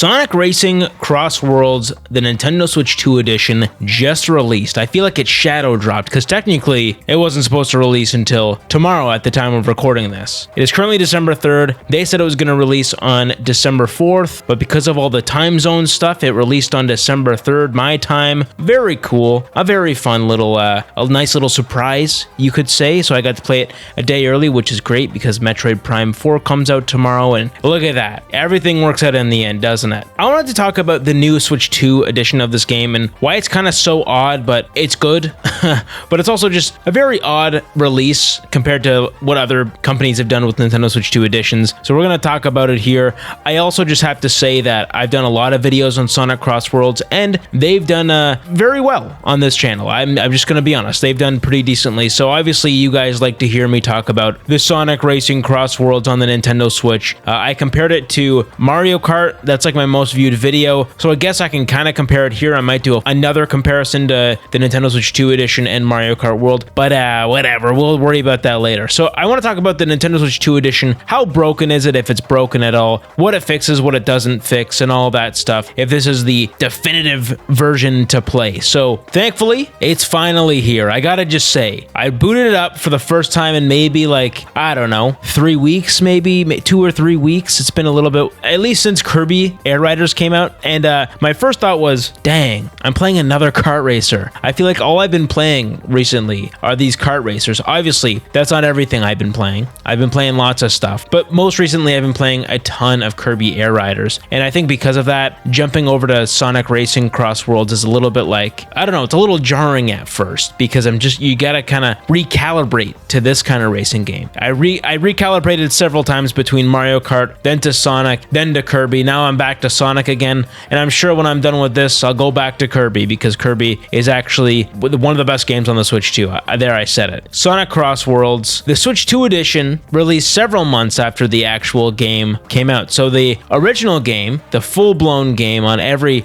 Sonic Racing CrossWorlds, the Nintendo Switch 2 edition, just released. I feel like it's shadow dropped because technically it wasn't supposed to release until tomorrow at the time of recording this. It is currently December 3rd. They said it was going to release on December 4th, but because of all the time zone stuff, it released on December 3rd, my time. Very cool. A very fun little, a nice little surprise, you could say. So I got to play it a day early, which is great because Metroid Prime 4 comes out tomorrow, and look at that. Everything works out in the end, doesn't it? I wanted to talk about the new Switch 2 edition of this game and why it's kind of so odd, but it's good. But it's also just a very odd release compared to what other companies have done with Nintendo Switch 2 editions. So we're going to talk about it here. I also just have to say that I've done a lot of videos on Sonic CrossWorlds, and they've done very well on this channel. I'm just going to be honest. They've done pretty decently. So obviously you guys like to hear me talk about the Sonic Racing CrossWorlds on the Nintendo Switch. I compared it to Mario Kart. That's like my most viewed video. So I guess I can kind of compare it here. I might do another comparison to the Nintendo Switch 2 edition and Mario Kart World, but whatever. We'll worry about that later. So I want to talk about the Nintendo Switch 2 edition. How broken is it, if it's broken at all? What it fixes, what it doesn't fix, and all that stuff. If this is the definitive version to play. So thankfully, it's finally here. I gotta just say, I booted it up for the first time in maybe like, I don't know, 3 weeks, maybe 2 or 3 weeks. It's been a little bit, at least since Kirby Air Riders came out. And my first thought was, dang, I'm playing another kart racer. I feel like all I've been playing recently are these kart racers. Obviously, that's not everything I've been playing. I've been playing lots of stuff, but most recently I've been playing a ton of Kirby Air Riders. And I think because of that, jumping over to Sonic Racing CrossWorlds is a little bit like, I don't know, it's a little jarring at first because you gotta kind of recalibrate to this kind of racing game. I recalibrated several times between Mario Kart, then to Sonic, then to Kirby. Now I'm back to Sonic again, and I'm sure when I'm done with this, I'll go back to Kirby because Kirby is actually one of the best games on the Switch 2. There, I said it. Sonic CrossWorlds, the Switch 2 edition, released several months after the actual game came out. So the original game, the full-blown game on every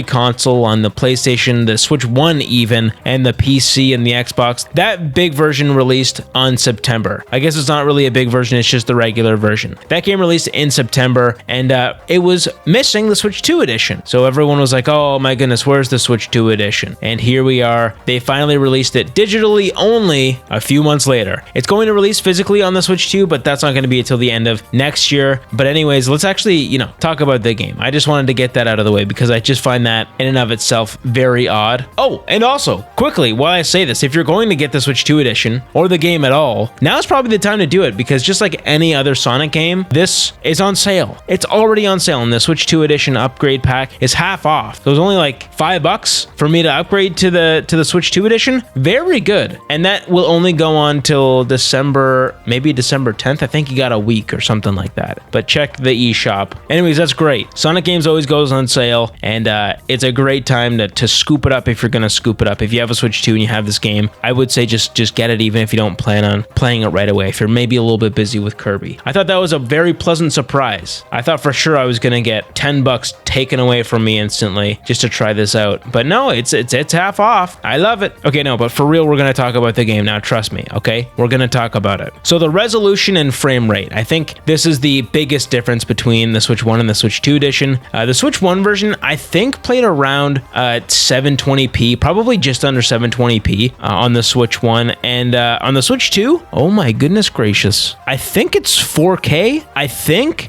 console, on the PlayStation, the Switch 1 even, and the PC and the Xbox, that big version released on September. I guess it's not really a big version, it's just the regular version. That game released in September, and it was missing the Switch 2 edition. So everyone was like, oh my goodness, where's the Switch 2 edition? And here we are. They finally released it digitally only a few months later. It's going to release physically on the Switch 2, but that's not going to be until the end of next year. But anyways, let's actually, talk about the game. I just wanted to get that out of the way because I just find that in and of itself very odd. Oh, and also, quickly, while I say this, if you're going to get the Switch 2 edition or the game at all, now's probably the time to do it because just like any other Sonic game, this is on sale. It's already on sale, and the Switch 2 edition upgrade pack is half off. So it was only like $5 for me to upgrade to the Switch 2 edition. Very good. And that will only go on till December, maybe December 10th. I think you got a week or something like that. But check the eShop. Anyways, that's great. Sonic games always goes on sale, and it's a great time to scoop it up if you're going to scoop it up. If you have a Switch 2 and you have this game, I would say just get it even if you don't plan on playing it right away, if you're maybe a little bit busy with Kirby. I thought that was a very pleasant surprise. I thought for sure I was going to get $10 taken away from me instantly just to try this out. But no, it's half off. I love it. Okay, no, but for real, we're going to talk about the game now. Trust me, okay? We're going to talk about it. So the resolution and frame rate, I think this is the biggest difference between the Switch 1 and the Switch 2 edition. The Switch 1 version, I think, played around 720p, probably just under 720p on the Switch 1. And on the Switch 2, oh my goodness gracious, I think it's 4K.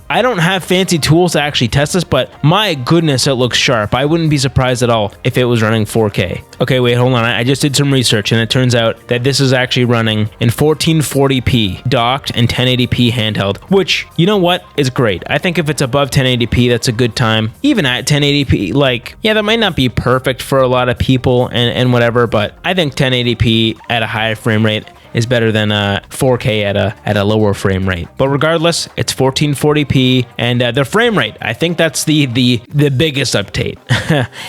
I don't have fancy tools to actually test this, but my goodness, it looks sharp. I wouldn't be surprised at all if it was running 4K. Okay, wait, hold on. I just did some research, and it turns out that this is actually running in 1440p docked and 1080p handheld, which, you know what, is great. I think if it's above 1080p, that's a good time. Even at 1080p, like, yeah, that might not be perfect for a lot of people and whatever, but I think 1080p at a higher frame rate is better than 4K at a lower frame rate. But regardless, it's 1440p, and the frame rate, I think that's the biggest update.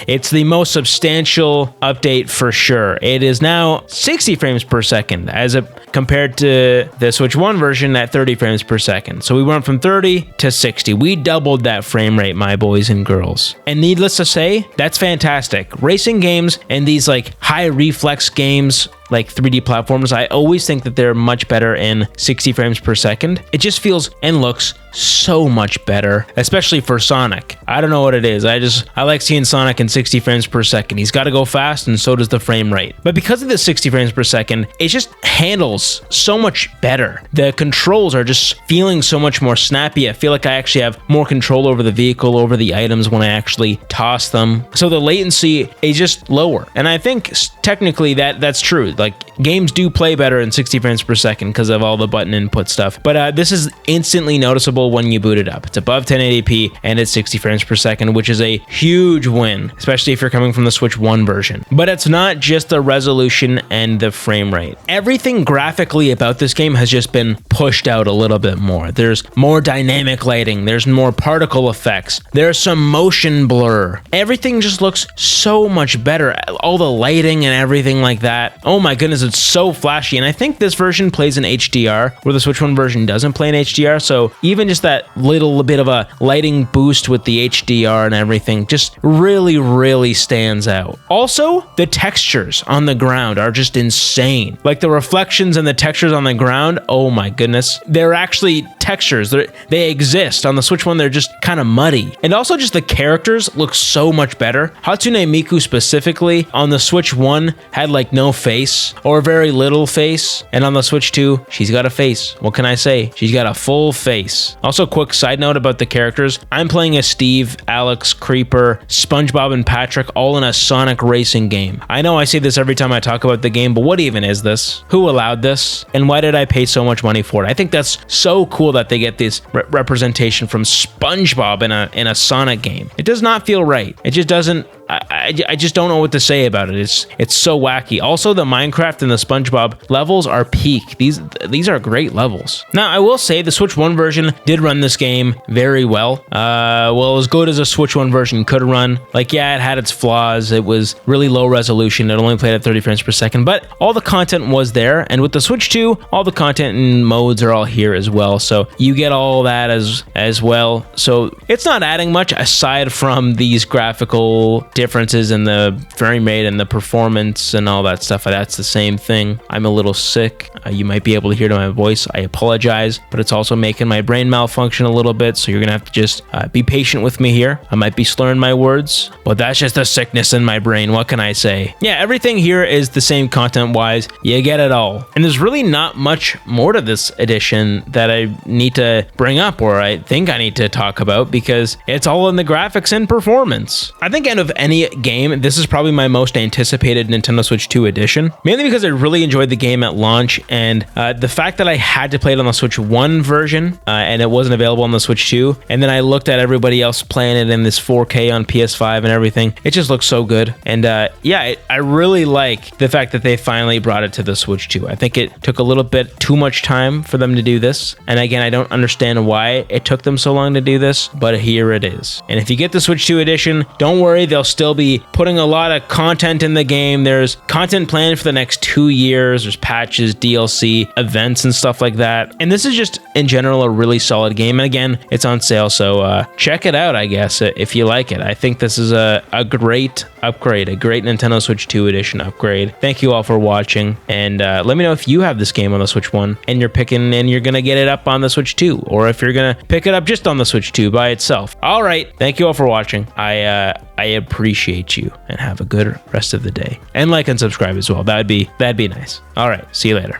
It's the most substantial update for sure. It is now 60 frames per second as compared to the Switch 1 version at 30 frames per second. So we went from 30 to 60. We doubled that frame rate, my boys and girls. And needless to say, that's fantastic. Racing games and these like high reflex games like 3D platformers, I always think that they're much better in 60 frames per second. It just feels and looks so much better, especially for Sonic. I don't know what it is. I like seeing Sonic in 60 frames per second. He's got to go fast, and so does the frame rate. But because of the 60 frames per second, it just handles so much better. The controls are just feeling so much more snappy. I feel like I actually have more control over the vehicle, over the items when I actually toss them. So the latency is just lower. And I think technically that's true. Like, games do play better in 60 frames per second because of all the button input stuff. But this is instantly noticeable when you boot it up. It's above 1080p and it's 60 frames per second, which is a huge win, especially if you're coming from the Switch 1 version. But it's not just the resolution and the frame rate. Everything graphically about this game has just been pushed out a little bit more. There's more dynamic lighting, there's more particle effects, there's some motion blur. Everything just looks so much better. All the lighting and everything like that. Oh my goodness, it's so flashy. And I think this version plays in HDR, where the Switch 1 version doesn't play in HDR. So even just that little bit of a lighting boost with the HDR and everything just really stands out. Also, the textures on the ground are just insane. Like the reflections and the textures on the ground, oh my goodness. They're actually textures. They exist. On the Switch 1, they're just kind of muddy. And also just the characters look so much better. Hatsune Miku specifically on the Switch 1 had like no face or very little face. And on the Switch 2, she's got a face. What can I say? She's got a full face. Also, quick side note about the characters. I'm playing as Steve, Alex, Creeper, SpongeBob, and Patrick all in a Sonic racing game. I know I say this every time I talk about the game, but what even is this? Who allowed this? And why did I pay so much money for it? I think that's so cool that they get this representation from SpongeBob in a Sonic game. It does not feel right. It just doesn't. I just don't know what to say about it. It's so wacky. Also, the Minecraft and the SpongeBob levels are peak. These are great levels. Now, I will say the Switch 1 version did run this game very well. Well, as good as a Switch 1 version could run. Like, yeah, it had its flaws. It was really low resolution. It only played at 30 frames per second, but all the content was there. And with the Switch 2, all the content and modes are all here as well. So you get all that as well. So it's not adding much aside from these graphical differences in the frame rate and the performance and all that stuff. That's the same thing. I'm a little sick. You might be able to hear to my voice. I apologize, but it's also making my brain malfunction a little bit, so you're gonna have to just be patient with me here. I might be slurring my words, but that's just a sickness in my brain. What can I say? Yeah, everything here is the same content-wise. You get it all. And there's really not much more to this edition that I need to bring up, or I think I need to talk about, because it's all in the graphics and performance. I think out of any game, this is probably my most anticipated Nintendo Switch 2 edition, mainly because I really enjoyed the game at launch, and the fact that I had to play it on the Switch 1 version and it wasn't available on the Switch 2, and then I looked at everybody else playing it in this 4K on PS5 and everything. It just looks so good. And yeah, I really like the fact that they finally brought it to the Switch 2. I think it took a little bit too much time for them to do this, and again, I don't understand why it took them so long to do this, but here it is. And if you get the Switch 2 edition, don't worry, they'll still be putting a lot of content in the game. There's content planned for the next 2 years. There's patches, DLC, events, and stuff like that. And this is just, in general, a really solid game. And again, it's on sale, so check it out, I guess, if you like it. I think this is a great upgrade, a great Nintendo Switch 2 edition upgrade. Thank you all for watching, and let me know if you have this game on the Switch 1 and you're picking and you're gonna get it up on the Switch 2, or if you're gonna pick it up just on the Switch 2 by itself. All right, thank you all for watching. I appreciate you, and have a good rest of the day. And like and subscribe as well. That'd be nice. All right, see you later.